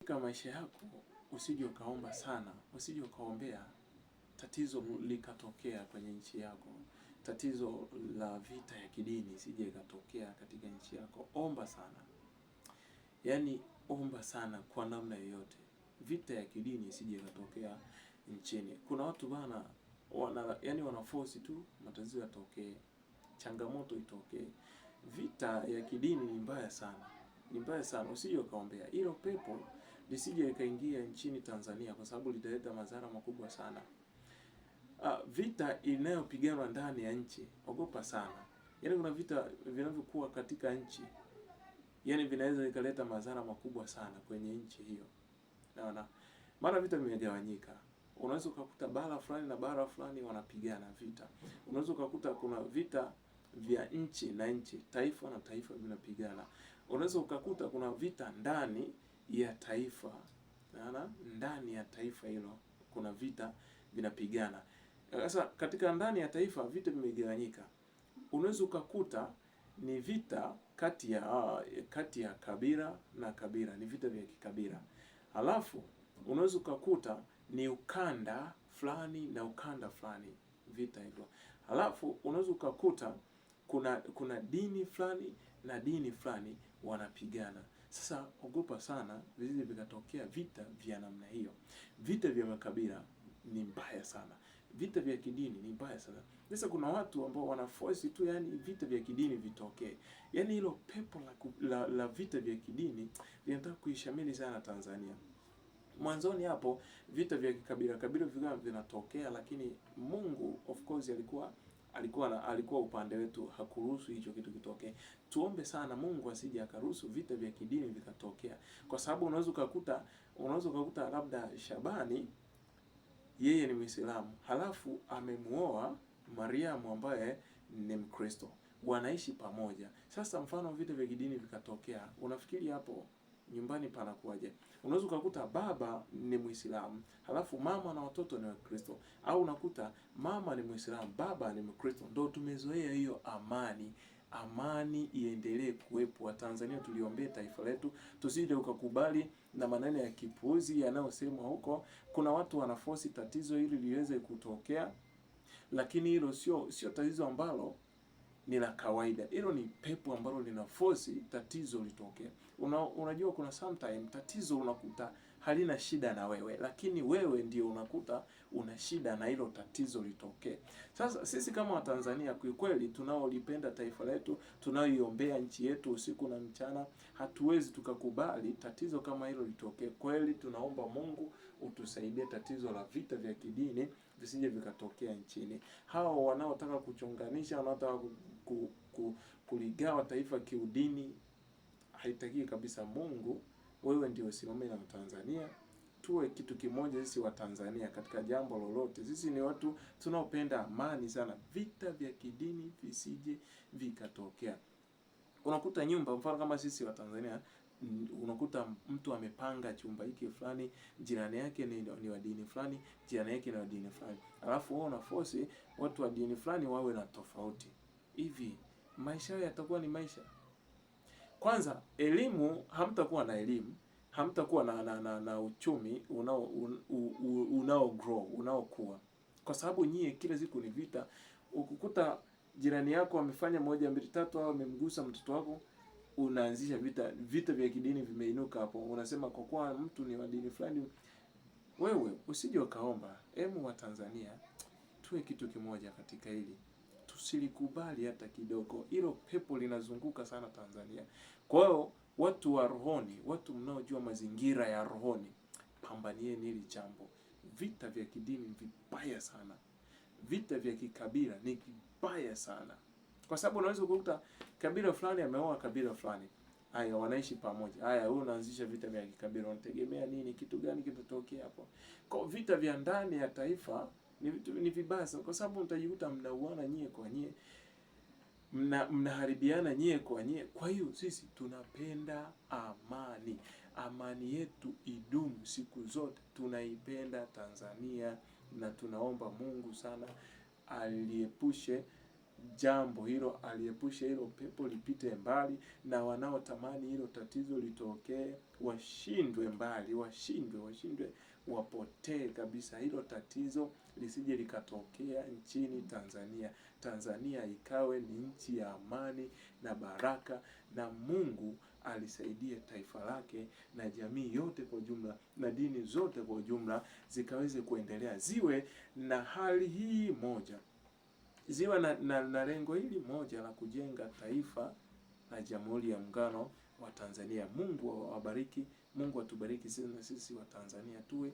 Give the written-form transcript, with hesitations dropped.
Katika maisha yako usije ukaomba sana, usije ukaombea tatizo likatokea kwenye nchi yako. Tatizo la vita ya kidini isije ikatokea katika nchi yako. Omba sana. Yaani omba sana kwa namna yoyote. Vita ya kidini isije ikatokea nchini. Kuna watu bana wanaforce tu matatizo yatokee. Changamoto itokee. Vita ya kidini ni mbaya sana. Ni mbaya sana, usije ukaombea. Hilo pepo lisije ikaingia nchini Tanzania kwa sababu litaleta madhara makubwa sana. Vita inayopiganwa ndani ya nchi, ogopa sana. Yaani kuna vita vinavyokuwa katika nchi, yaani vinaweza ikaleta madhara makubwa sana kwenye nchi hiyo. Naona mara vita vimegawanyika. Unaweza ukakuta bara fulani na bara fulani wanapigana vita. Unaweza ukakuta kuna vita vya nchi na nchi, taifa na taifa vinapigana. Unaweza ukakuta kuna vita ndani ya taifa. Naona ndani ya taifa hilo kuna vita vinapigana. Sasa katika ndani ya taifa vita vimegawanyika. Unaweza ukakuta ni vita kati ya kabila na kabila, ni vita vya kikabila. Halafu unaweza ukakuta ni ukanda fulani na ukanda fulani, vita hivyo. Halafu unaweza ukakuta kuna dini fulani na dini fulani wanapigana. Sasa ogopa sana visije vikatokea vita vya namna hiyo. Vita vya makabila ni mbaya sana. Vita vya kidini ni mbaya sana. Sasa kuna watu ambao wanaforce tu yani vita vya kidini vitokee. Yaani hilo pepo la vita vya kidini linataka kuishamili sana Tanzania. Mwanzoni hapo vita vya kabila vikawa vinatokea, lakini Mungu of course alikuwa upande wetu, hakuruhusu hicho kitu kitokee. Tuombe sana Mungu asije akaruhusu vita vya kidini vikatokea. Kwa sababu unaweza ukakuta labda Shabani yeye ni Muislamu, halafu amemuoa Mariamu ambaye ni Mkristo. Wanaishi pamoja. Sasa mfano vita vya kidini vikatokea, unafikiri hapo nyumbani panakuwaje? Unaweza ukakuta baba ni Muislamu, halafu mama na watoto ni Wakristo, au unakuta mama ni Muislamu, baba ni Mkristo. Ndio tumezoea hiyo amani. Amani iendelee kuwepo. Watanzania tuliombee taifa letu, tusije ukakubali na maneno ya kipuuzi yanayosemwa huko. Kuna watu wanaforce tatizo hili liweze kutokea, lakini hilo sio tatizo ambalo ni la kawaida. Hilo ni pepo ambalo lina force tatizo litokee. Unajua kuna sometime tatizo unakuta halina shida na wewe, lakini wewe ndio unakuta una shida na hilo tatizo litokee. Sasa sisi kama Watanzania kwa kweli tunaolipenda taifa letu, tunaoiombea nchi yetu usiku na mchana, hatuwezi tukakubali tatizo kama hilo litokee. Kweli tunaomba Mungu utusaidie tatizo la vita vya kidini visije vikatokea nchini. Hao wanaotaka kuchonganisha, wanaotaka kuligawa taifa kiudini, haitaki kabisa. Mungu, wewe ndio usimame na Tanzania. Tuwe kitu kimoja sisi wa Tanzania katika jambo lolote. Sisi ni watu tunaopenda amani sana. Vita vya kidini visije vikatokea. Unakuta nyumba mfano kama sisi wa Tanzania, unakuta mtu amepanga chumba hiki fulani, jirani yake ni wa dini fulani, jirani yake ni wa dini fulani. Alafu wao unaforce watu wa dini fulani wawe na tofauti. Hivi maisha yao yatakuwa ni maisha? Kwanza elimu, hamtakuwa na elimu, hamtakuwa na uchumi unaokua. Kwa sababu nyie kila siku ni vita. Ukikuta jirani yako amefanya 1 2 3 au amemgusa mtoto wako, unaanzisha vita vya kidini vimeinuka hapo. Unasema kwa kuwa mtu ni wa dini fulani. Wewe usije ukaomba. Wa Tanzania tuwe kitu kimoja katika hili. Tusilikubali hata kidogo. Hilo pepo linazunguka sana Tanzania. Kwa hiyo watu wa rohoni, watu mnaojua mazingira ya rohoni, pambanieni hili jambo. Vita vya kidini ni vibaya sana. Vita vya kikabila ni vibaya sana. Kwa sababu unaweza kukuta kabila fulani ameoa kabila fulani. Haya wanaishi pamoja. Haya wewe unaanzisha vita vya kikabila, unategemea nini? Kitu gani kitatokea hapo? Kwa vita vya ndani ya taifa ni vibaya sana, kwa sababu mtajikuta mnauana nyie kwa nyie. Mnaharibiana nyie kwa nyie. Kwa hiyo sisi tunapenda amani. Amani yetu idumu siku zote. Tunaipenda Tanzania na tunaomba Mungu sana aliepushe jambo hilo, aliepushe hilo pepo lipite mbali, na wanaotamani hilo tatizo litokee washindwe mbali, washindwe, wapotee kabisa. Hilo tatizo lisije likatokea nchini Tanzania. Tanzania ikawe ni nchi ya amani na baraka, na Mungu alisaidie taifa lake na jamii yote kwa ujumla na dini zote kwa ujumla zikaweze kuendelea, ziwe na hali hii moja, ziwe na lengo hili moja la kujenga taifa la Jamhuri ya Muungano wa Tanzania. Mungu awabariki, Mungu atubariki sisi wa Tanzania tuwe